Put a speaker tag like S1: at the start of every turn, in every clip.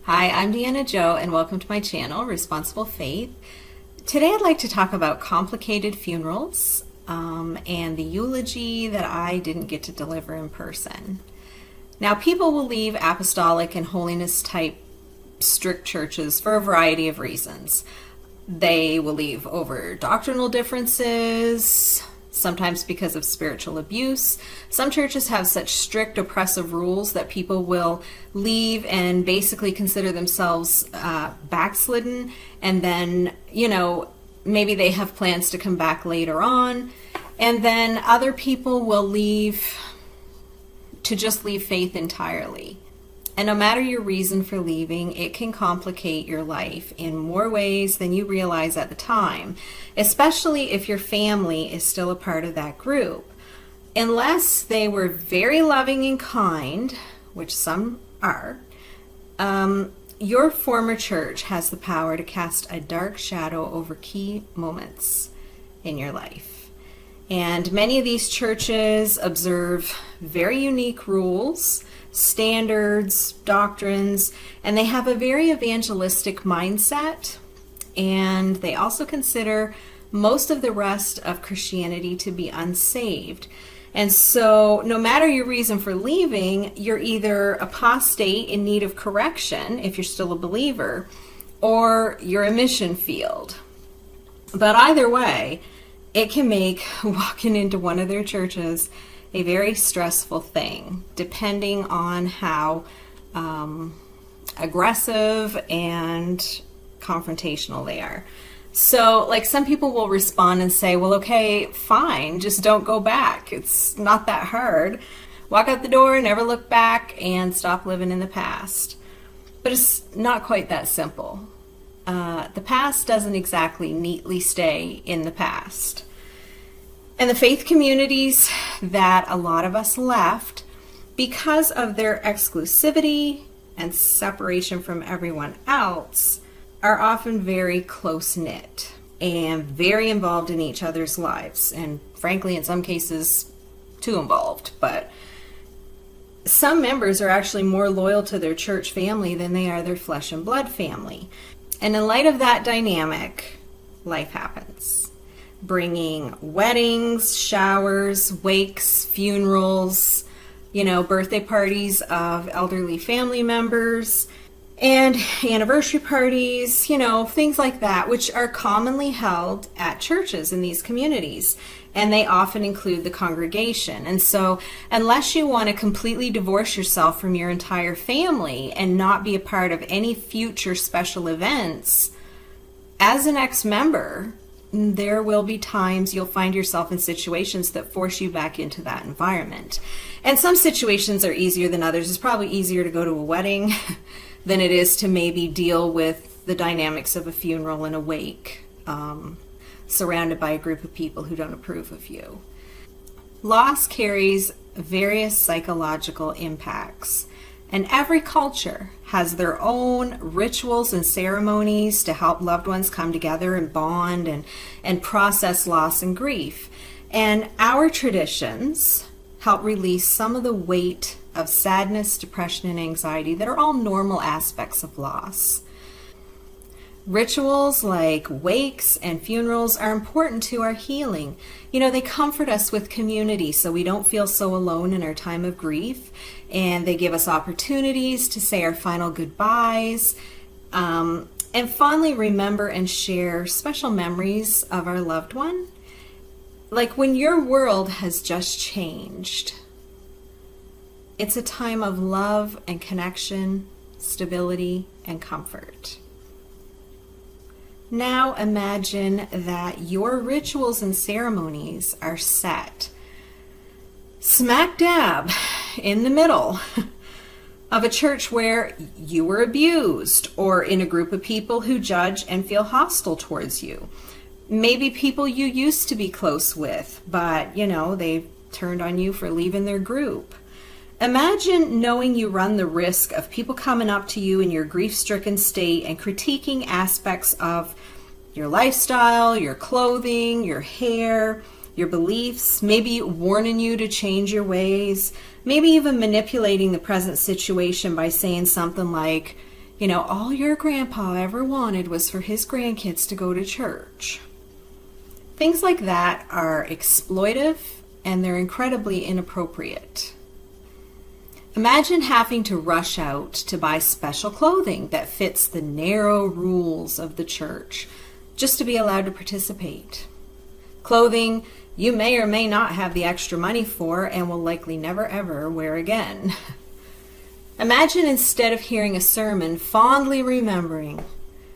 S1: Hi, I'm Deanna Joe, and welcome to my channel, Responsible Faith. Today I'd like to talk about complicated funerals and the eulogy that I didn't get to deliver in person. Now, people will leave apostolic and holiness type strict churches for a variety of reasons. They will leave over doctrinal differences, sometimes because of spiritual abuse. Some churches have such strict oppressive rules that people will leave and basically consider themselves backslidden, and then, maybe they have plans to come back later on. And then other people will leave to just leave faith entirely. And no matter your reason for leaving, it can complicate your life in more ways than you realize at the time, especially if your family is still a part of that group. Unless they were very loving and kind, which some are, your former church has the power to cast a dark shadow over key moments in your life. And many of these churches observe very unique rules, standards, doctrines, and they have a very evangelistic mindset, and they also consider most of the rest of Christianity to be unsaved. And so no matter your reason for leaving, you're either apostate in need of correction if you're still a believer, or you're a mission field. But either way, it can make walking into one of their churches a very stressful thing, depending on how aggressive and confrontational they are. So, some people will respond and say, well, okay, fine, just don't go back. It's not that hard. Walk out the door, never look back, and stop living in the past. But it's not quite that simple. The past doesn't exactly neatly stay in the past. And the faith communities that a lot of us left, because of their exclusivity and separation from everyone else, are often very close-knit and very involved in each other's lives. And frankly, in some cases, too involved. But some members are actually more loyal to their church family than they are their flesh and blood family. And in light of that dynamic, life happens. Bringing weddings, showers, wakes, funerals, birthday parties of elderly family members, and anniversary parties, things like that, which are commonly held at churches in these communities. And they often include the congregation. And so unless you want to completely divorce yourself from your entire family and not be a part of any future special events, as an ex-member, there will be times you'll find yourself in situations that force you back into that environment. And some situations are easier than others. It's probably easier to go to a wedding than it is to maybe deal with the dynamics of a funeral and a wake, surrounded by a group of people who don't approve of you. Loss carries various psychological impacts, and every culture has their own rituals and ceremonies to help loved ones come together and bond and process loss and grief. And our traditions help release some of the weight of sadness, depression, and anxiety that are all normal aspects of loss. Rituals like wakes and funerals are important to our healing. They comfort us with community so we don't feel so alone in our time of grief, and they give us opportunities to say our final goodbyes, and fondly remember and share special memories of our loved one. Like when your world has just changed, it's a time of love and connection, stability, and comfort. Now imagine that your rituals and ceremonies are set smack dab in the middle of a church where you were abused, or in a group of people who judge and feel hostile towards you. Maybe people you used to be close with, but they've turned on you for leaving their group. Imagine knowing you run the risk of people coming up to you in your grief-stricken state and critiquing aspects of your lifestyle, your clothing, your hair, your beliefs, maybe warning you to change your ways, maybe even manipulating the present situation by saying something like, All your grandpa ever wanted was for his grandkids to go to church. Things like that are exploitive and they're incredibly inappropriate. Imagine having to rush out to buy special clothing that fits the narrow rules of the church just to be allowed to participate. Clothing you may or may not have the extra money for and will likely never ever wear again. Imagine instead of hearing a sermon, fondly remembering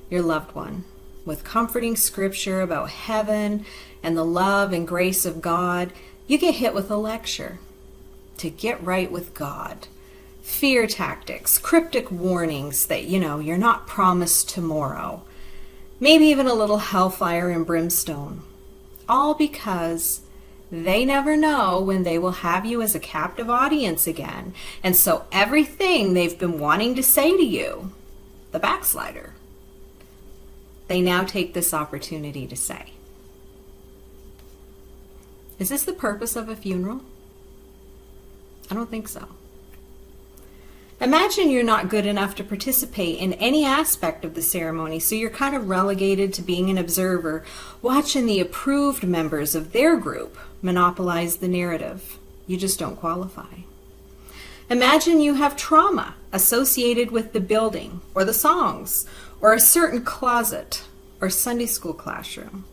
S1: your loved one with comforting scripture about heaven and the love and grace of God, you get hit with a lecture to get right with God. Fear tactics, cryptic warnings that, you're not promised tomorrow. Maybe even a little hellfire and brimstone. All because they never know when they will have you as a captive audience again. And so everything they've been wanting to say to you, the backslider, they now take this opportunity to say. Is this the purpose of a funeral? I don't think so. Imagine you're not good enough to participate in any aspect of the ceremony, so you're kind of relegated to being an observer, watching the approved members of their group monopolize the narrative. You just don't qualify. Imagine you have trauma associated with the building, or the songs, or a certain closet, or Sunday school classroom.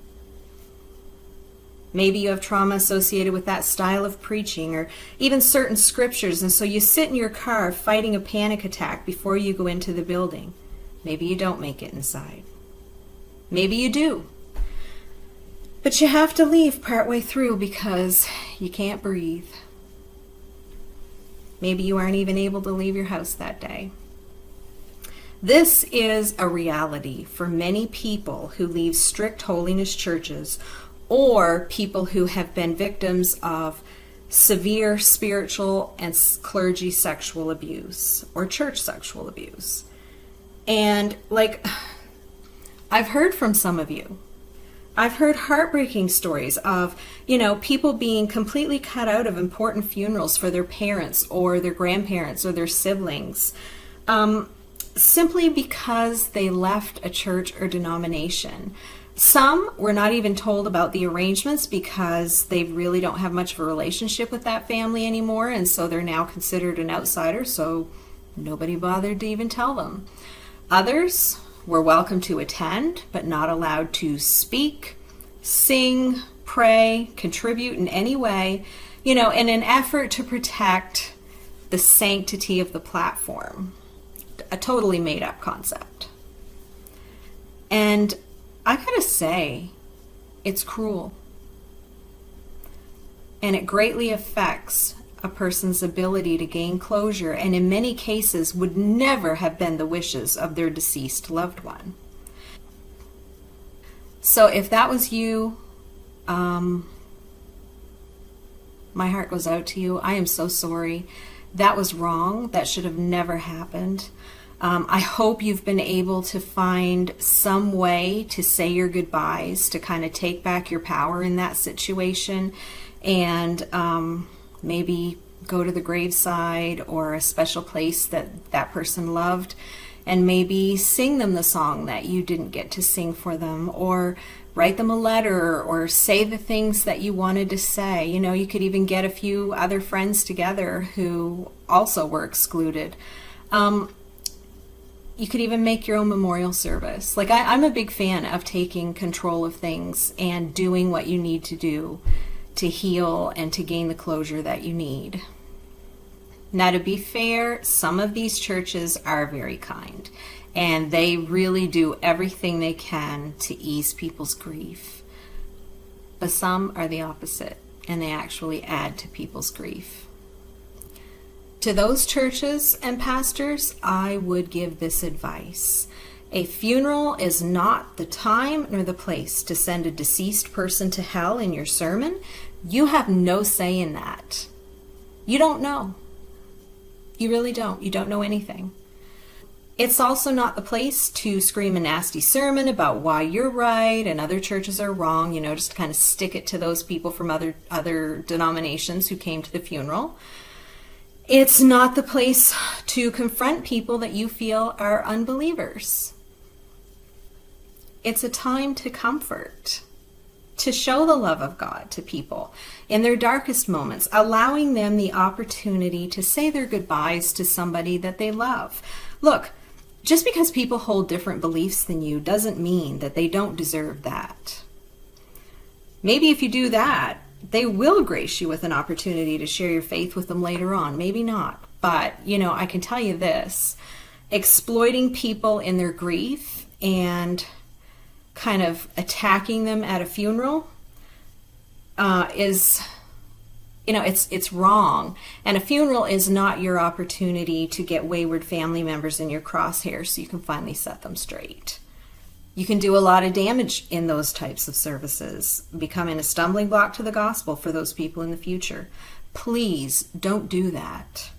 S1: Maybe you have trauma associated with that style of preaching or even certain scriptures, and so you sit in your car fighting a panic attack before you go into the building. Maybe you don't make it inside. Maybe you do. But you have to leave partway through because you can't breathe. Maybe you aren't even able to leave your house that day. This is a reality for many people who leave strict holiness churches or people who have been victims of severe spiritual and clergy sexual abuse or church sexual abuse. And I've heard from some of you. I've heard heartbreaking stories of, people being completely cut out of important funerals for their parents or their grandparents or their siblings, simply because they left a church or denomination. Some were not even told about the arrangements because they really don't have much of a relationship with that family anymore, and so they're now considered an outsider, so nobody bothered to even tell them. Others were welcome to attend, but not allowed to speak, sing, pray, contribute in any way, in an effort to protect the sanctity of the platform. A totally made-up concept. And I gotta say, it's cruel. And it greatly affects a person's ability to gain closure, and in many cases would never have been the wishes of their deceased loved one. So if that was you, my heart goes out to you. I am so sorry. That was wrong. That should have never happened. I hope you've been able to find some way to say your goodbyes, to kind of take back your power in that situation, and maybe go to the graveside or a special place that person loved, and maybe sing them the song that you didn't get to sing for them, or write them a letter, or say the things that you wanted to say. You could even get a few other friends together who also were excluded. You could even make your own memorial service. I'm a big fan of taking control of things and doing what you need to do to heal and to gain the closure that you need. Now, to be fair, some of these churches are very kind, and they really do everything they can to ease people's grief. But some are the opposite, and they actually add to people's grief. To those churches and pastors, I would give this advice. A funeral is not the time nor the place to send a deceased person to hell in your sermon. You have no say in that. You don't know. You really don't. You don't know anything. It's also not the place to scream a nasty sermon about why you're right and other churches are wrong, just to kind of stick it to those people from other denominations who came to the funeral. It's not the place to confront people that you feel are unbelievers. It's a time to comfort, to show the love of God to people in their darkest moments, allowing them the opportunity to say their goodbyes to somebody that they love. Look, just because people hold different beliefs than you doesn't mean that they don't deserve that. Maybe if you do that, they will grace you with an opportunity to share your faith with them later on. Maybe not. But, I can tell you this. Exploiting people in their grief and kind of attacking them at a funeral is, it's wrong. And a funeral is not your opportunity to get wayward family members in your crosshairs so you can finally set them straight. You can do a lot of damage in those types of services, becoming a stumbling block to the gospel for those people in the future. Please don't do that.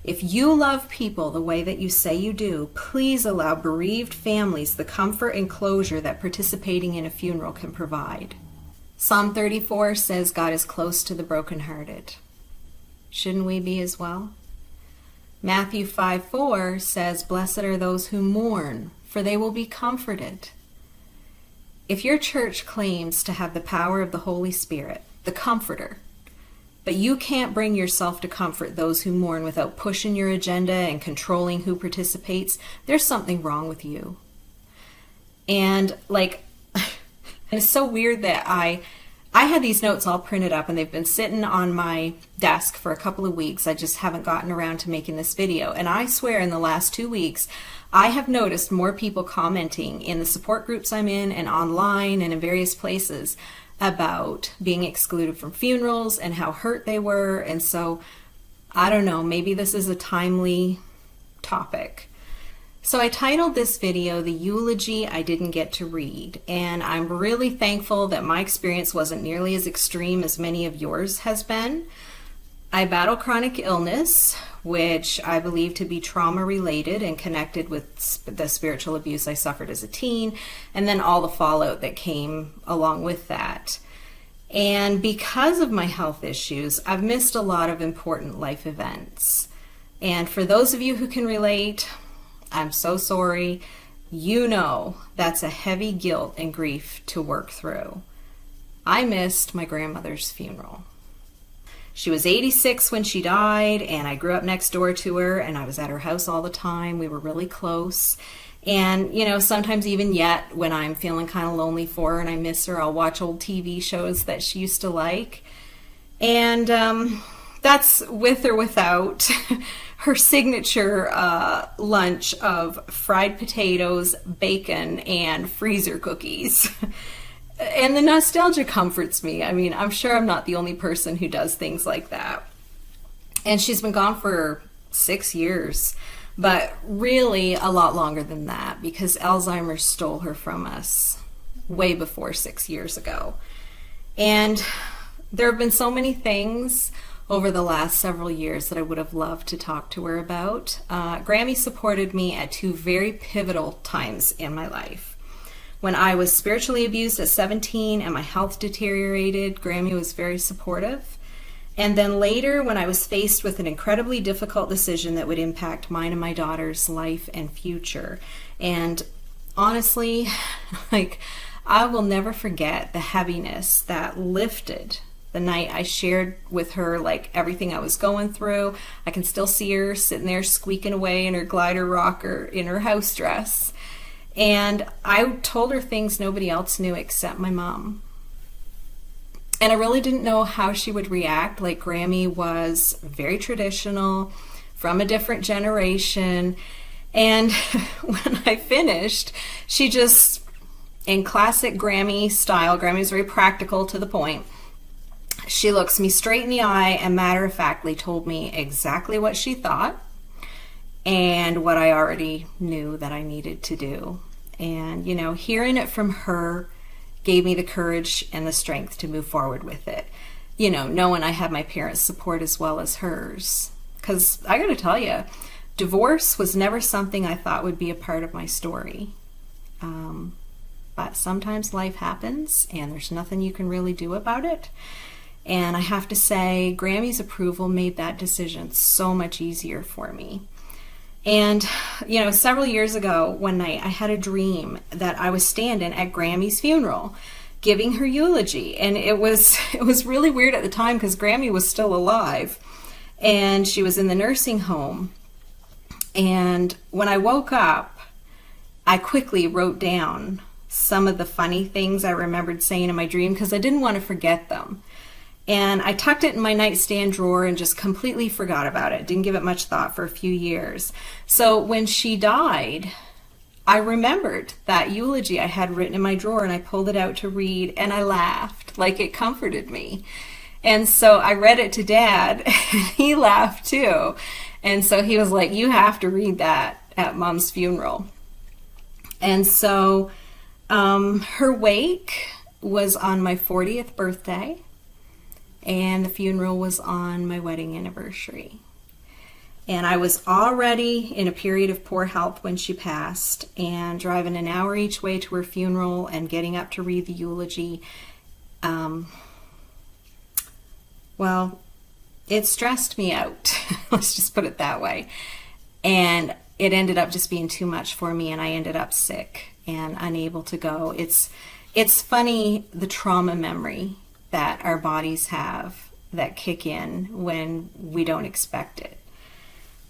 S1: If you love people the way that you say you do, please allow bereaved families the comfort and closure that participating in a funeral can provide. Psalm 34 says God is close to the brokenhearted. Shouldn't we be as well? Matthew 5:4 says, "Blessed are those who mourn, for they will be comforted." If your church claims to have the power of the Holy Spirit, the Comforter, but you can't bring yourself to comfort those who mourn without pushing your agenda and controlling who participates, there's something wrong with you. And it's so weird that I had these notes all printed up and they've been sitting on my desk for a couple of weeks. I just haven't gotten around to making this video. And I swear in the last 2 weeks, I have noticed more people commenting in the support groups I'm in and online and in various places about being excluded from funerals and how hurt they were. And so, I don't know, maybe this is a timely topic. So I titled this video, "The Eulogy I Didn't Get to Read." And I'm really thankful that my experience wasn't nearly as extreme as many of yours has been. I battle chronic illness, which I believe to be trauma-related and connected with the spiritual abuse I suffered as a teen, and then all the fallout that came along with that. And because of my health issues, I've missed a lot of important life events. And for those of you who can relate, I'm so sorry. That's a heavy guilt and grief to work through. I missed my grandmother's funeral. She was 86 when she died, and I grew up next door to her, and I was at her house all the time. We were really close. And, sometimes even yet, when I'm feeling kind of lonely for her and I miss her, I'll watch old TV shows that she used to like. And that's with or without her signature lunch of fried potatoes, bacon, and freezer cookies. And the nostalgia comforts me. I mean, I'm sure I'm not the only person who does things like that. And she's been gone for 6 years, but really a lot longer than that because Alzheimer's stole her from us way before 6 years ago. And there have been so many things over the last several years that I would have loved to talk to her about. Grammy supported me at 2 very pivotal times in my life. When I was spiritually abused at 17 and my health deteriorated, Grammy was very supportive. And then later, when I was faced with an incredibly difficult decision that would impact mine and my daughter's life and future. And honestly, I will never forget the heaviness that lifted the night I shared with her everything I was going through. I can still see her sitting there squeaking away in her glider rocker in her house dress. And I told her things nobody else knew except my mom. And I really didn't know how she would react. Grammy was very traditional, from a different generation. And when I finished, she just, in classic Grammy style, Grammy was very practical to the point, she looks me straight in the eye and matter-of-factly told me exactly what she thought and what I already knew that I needed to do. And, hearing it from her gave me the courage and the strength to move forward with it. Knowing I had my parents' support as well as hers. Because I gotta tell you, divorce was never something I thought would be a part of my story. But sometimes life happens and there's nothing you can really do about it. And I have to say, Grammy's approval made that decision so much easier for me. And, several years ago, one night, I had a dream that I was standing at Grammy's funeral, giving her eulogy. And it was really weird at the time because Grammy was still alive and she was in the nursing home. And when I woke up, I quickly wrote down some of the funny things I remembered saying in my dream because I didn't want to forget them. And I tucked it in my nightstand drawer and just completely forgot about it. Didn't give it much thought for a few years. So when she died, I remembered that eulogy I had written in my drawer, and I pulled it out to read, and I laughed like it comforted me. And so I read it to Dad, and he laughed too. And so he was like, "You have to read that at Mom's funeral." And so her wake was on my 40th birthday. And the funeral was on my wedding anniversary. And I was already in a period of poor health when she passed, and driving an hour each way to her funeral and getting up to read the eulogy, it stressed me out. Let's just put it that way. And it ended up just being too much for me, and I ended up sick and unable to go. It's funny, the trauma memory that our bodies have that kick in when we don't expect it.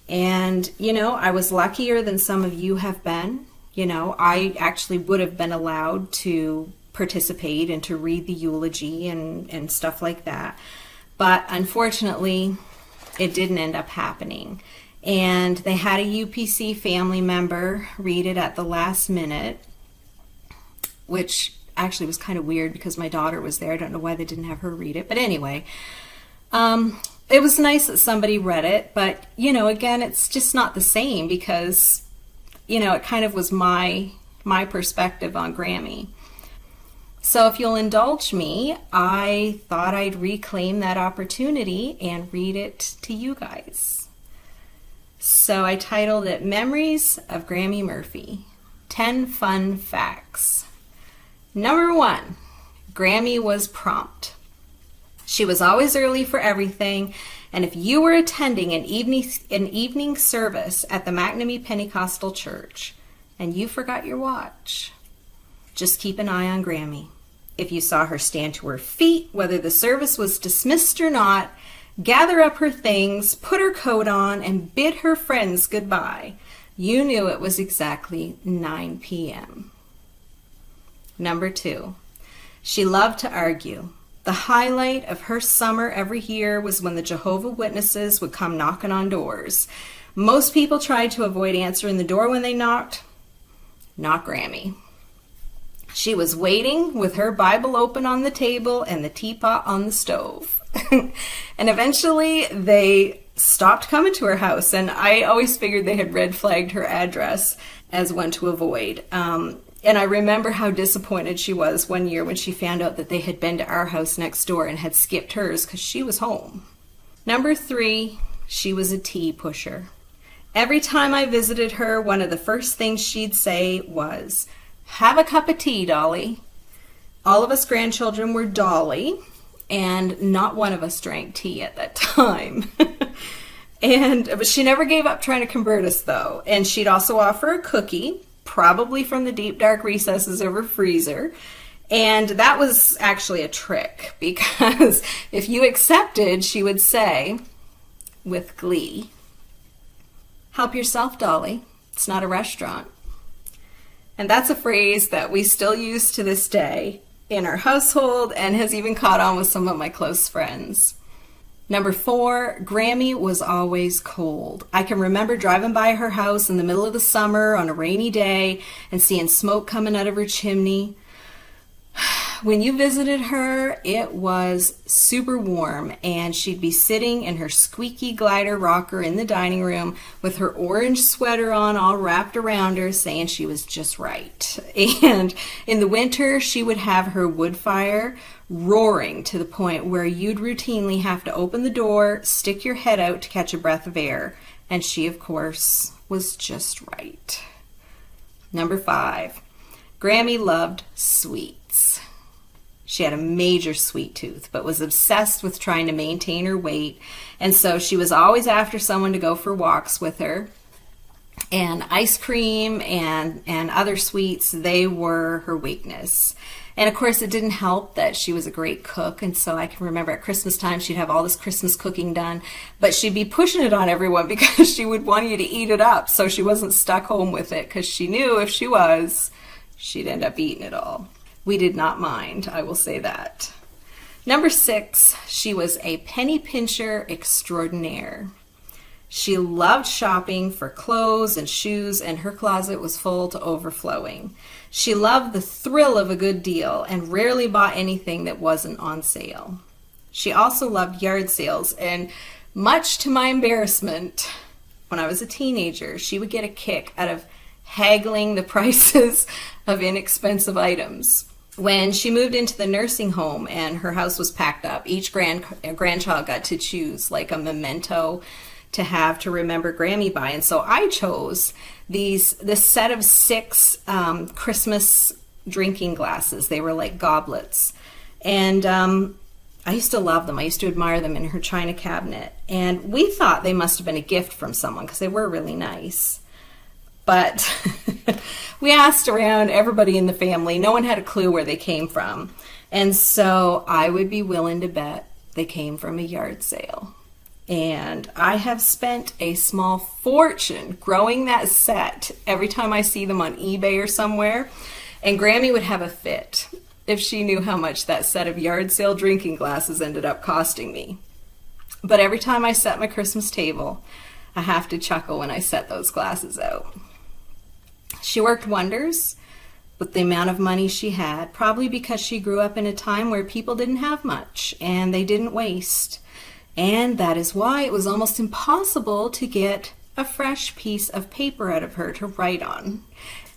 S1: And, I was luckier than some of you have been. I actually would have been allowed to participate and to read the eulogy and stuff like that. But unfortunately, it didn't end up happening. And they had a UPC family member read it at the last minute, which actually was kind of weird because my daughter was there. I don't know why they didn't have her read it. But anyway, it was nice that somebody read it. But, again, it's just not the same because, it kind of was my perspective on Grammy. So if you'll indulge me, I thought I'd reclaim that opportunity and read it to you guys. So I titled it Memories of Grammy Murphy, 10 Fun Facts. Number 1, Grammy was prompt. She was always early for everything, and if you were attending an evening service at the McNamee Pentecostal Church and you forgot your watch, just keep an eye on Grammy. If you saw her stand to her feet, whether the service was dismissed or not, gather up her things, put her coat on, and bid her friends goodbye, you knew it was exactly 9 p.m. Number 2, she loved to argue. The highlight of her summer every year was when the Jehovah's Witnesses would come knocking on doors. Most people tried to avoid answering the door when they knocked. Not Grammy. She was waiting with her Bible open on the table and the teapot on the stove. And eventually they stopped coming to her house, and I always figured they had red flagged her address as one to avoid. And I remember how disappointed she was one year when she found out that they had been to our house next door and had skipped hers because she was home. Number 3, she was a tea pusher. Every time I visited her, one of the first things she'd say was, "Have a cup of tea, Dolly." All of us grandchildren were Dolly, and not one of us drank tea at that time. But she never gave up trying to convert us, though. And she'd also offer a cookie, probably from the deep, dark recesses of her freezer. And that was actually a trick, because if you accepted, she would say, with glee, "Help yourself, Dolly. It's not a restaurant." And that's a phrase that we still use to this day in our household and has even caught on with some of my close friends. Number 4, Grammy was always cold. I can remember driving by her house in the middle of the summer on a rainy day and seeing smoke coming out of her chimney. When you visited her, it was super warm, and she'd be sitting in her squeaky glider rocker in the dining room with her orange sweater on all wrapped around her, saying she was just right. And in the winter, she would have her wood fire roaring to the point where you'd routinely have to open the door, stick your head out to catch a breath of air. And she, of course, was just right. Number 5, Grammy loved sweets. She had a major sweet tooth, but was obsessed with trying to maintain her weight. And so she was always after someone to go for walks with her. And ice cream and other sweets, they were her weakness. And of course, it didn't help that she was a great cook. And so I can remember at Christmas time, she'd have all this Christmas cooking done, but she'd be pushing it on everyone because she would want you to eat it up. So she wasn't stuck home with it, because she knew if she was, she'd end up eating it all. We did not mind, I will say that. Number 6, she was a penny pincher extraordinaire. She loved shopping for clothes and shoes, and her closet was full to overflowing. She loved the thrill of a good deal and rarely bought anything that wasn't on sale. She also loved yard sales, and much to my embarrassment, when I was a teenager, she would get a kick out of haggling the prices of inexpensive items. When she moved into the nursing home and her house was packed up, each grandchild got to choose like a memento to have to remember Grammy by. And so I chose this set of 6 Christmas drinking glasses. They were like goblets. And I used to love them. I used to admire them in her china cabinet. And we thought they must have been a gift from someone because they were really nice. But we asked around everybody in the family. No one had a clue where they came from. And so I would be willing to bet they came from a yard sale. And I have spent a small fortune growing that set every time I see them on eBay or somewhere. And Grammy would have a fit if she knew how much that set of yard sale drinking glasses ended up costing me. But every time I set my Christmas table, I have to chuckle when I set those glasses out. She worked wonders with the amount of money she had, probably because she grew up in a time where people didn't have much and they didn't waste. And that is why it was almost impossible to get a fresh piece of paper out of her to write on.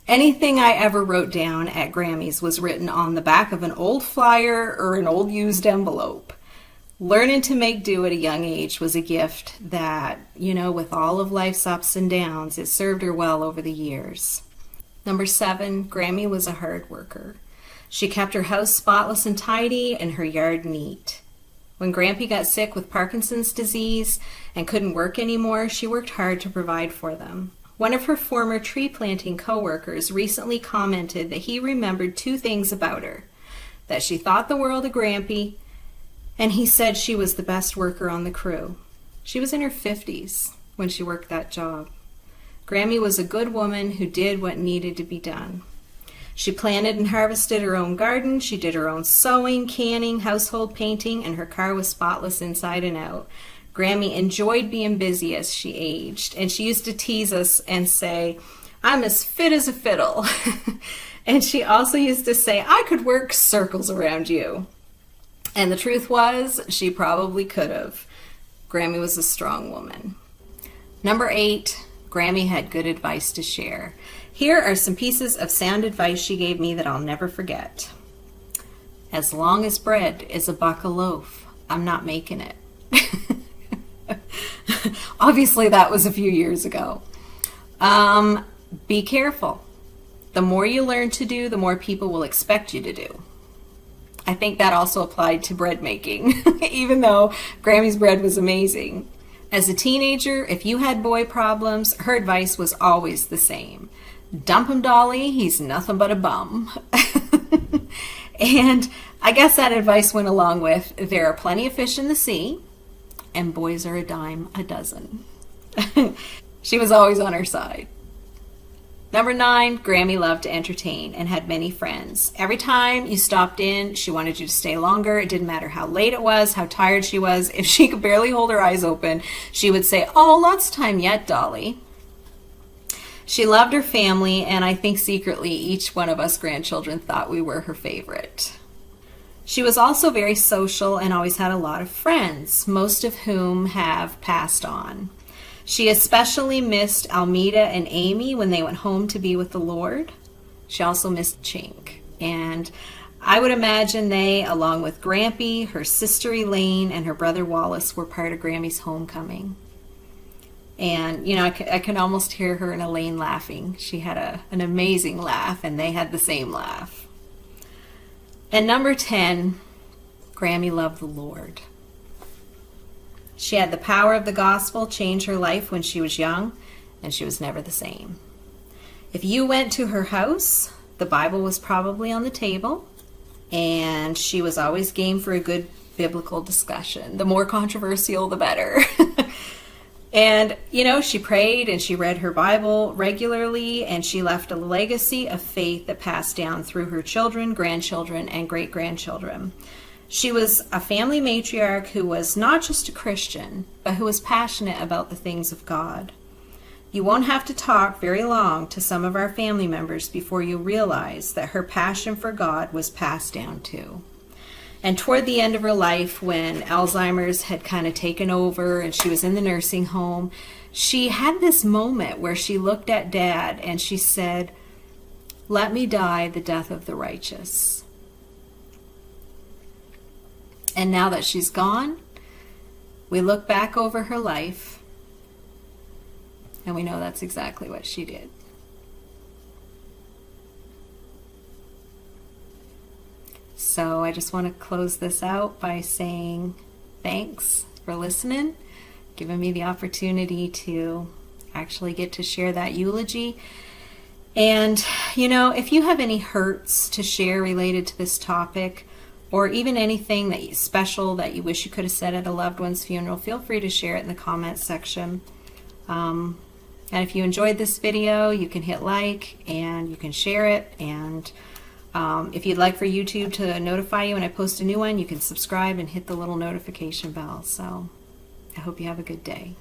S1: Anything I ever wrote down at Grammy's was written on the back of an old flyer or an old used envelope. Learning to make do at a young age was a gift that, with all of life's ups and downs, it served her well over the years. Number 7, Grammy was a hard worker. She kept her house spotless and tidy and her yard neat. When Grampy got sick with Parkinson's disease and couldn't work anymore, she worked hard to provide for them. One of her former tree planting co-workers recently commented that he remembered 2 things about her: that she thought the world of Grampy, and he said she was the best worker on the crew. She was in her 50s when she worked that job. Grammy was a good woman who did what needed to be done. She planted and harvested her own garden, she did her own sewing, canning, household painting, and her car was spotless inside and out. Grammy enjoyed being busy as she aged, and she used to tease us and say, "I'm as fit as a fiddle." And she also used to say, "I could work circles around you." And the truth was, she probably could have. Grammy was a strong woman. Number 8, Grammy had good advice to share. Here are some pieces of sound advice she gave me that I'll never forget. As long as bread is $1 a loaf, I'm not making it. Obviously, that was a few years ago. Be careful. The more you learn to do, the more people will expect you to do. I think that also applied to bread making, even though Grammy's bread was amazing. As a teenager, if you had boy problems, her advice was always the same. Dump him, Dolly, he's nothing but a bum. And I guess that advice went along with, there are plenty of fish in the sea, and boys are a dime a dozen. She was always on her side. Number 9, Grammy loved to entertain and had many friends. Every time you stopped in, she wanted you to stay longer. It didn't matter how late it was, how tired she was. If she could barely hold her eyes open, she would say, "Oh, lots of time yet, Dolly." She loved her family, and I think secretly each one of us grandchildren thought we were her favorite. She was also very social and always had a lot of friends, most of whom have passed on. She especially missed Almeda and Amy when they went home to be with the Lord. She also missed Chink. And I would imagine they, along with Grampy, her sister Elaine, and her brother Wallace, were part of Grammy's homecoming. And, I can almost hear her and Elaine laughing. She had an amazing laugh, and they had the same laugh. And number 10, Grammy loved the Lord. She had the power of the gospel change her life when she was young, and she was never the same. If you went to her house, the Bible was probably on the table, and she was always game for a good biblical discussion. The more controversial, the better. And, you know, she prayed and she read her Bible regularly, and she left a legacy of faith that passed down through her children, grandchildren, and great-grandchildren. She was a family matriarch who was not just a Christian, but who was passionate about the things of God. You won't have to talk very long to some of our family members before you realize that her passion for God was passed down too. And toward the end of her life, when Alzheimer's had kind of taken over and she was in the nursing home, she had this moment where she looked at Dad and she said, "Let me die the death of the righteous." And now that she's gone, we look back over her life and we know that's exactly what she did. So I just want to close this out by saying thanks for listening, giving me the opportunity to actually get to share that eulogy. And, you know, if you have any hurts to share related to this topic, or even anything that special that you wish you could have said at a loved one's funeral, feel free to share it in the comments section. And if you enjoyed this video, you can hit like and you can share it. And if you'd like for YouTube to notify you when I post a new one, you can subscribe and hit the little notification bell. So I hope you have a good day.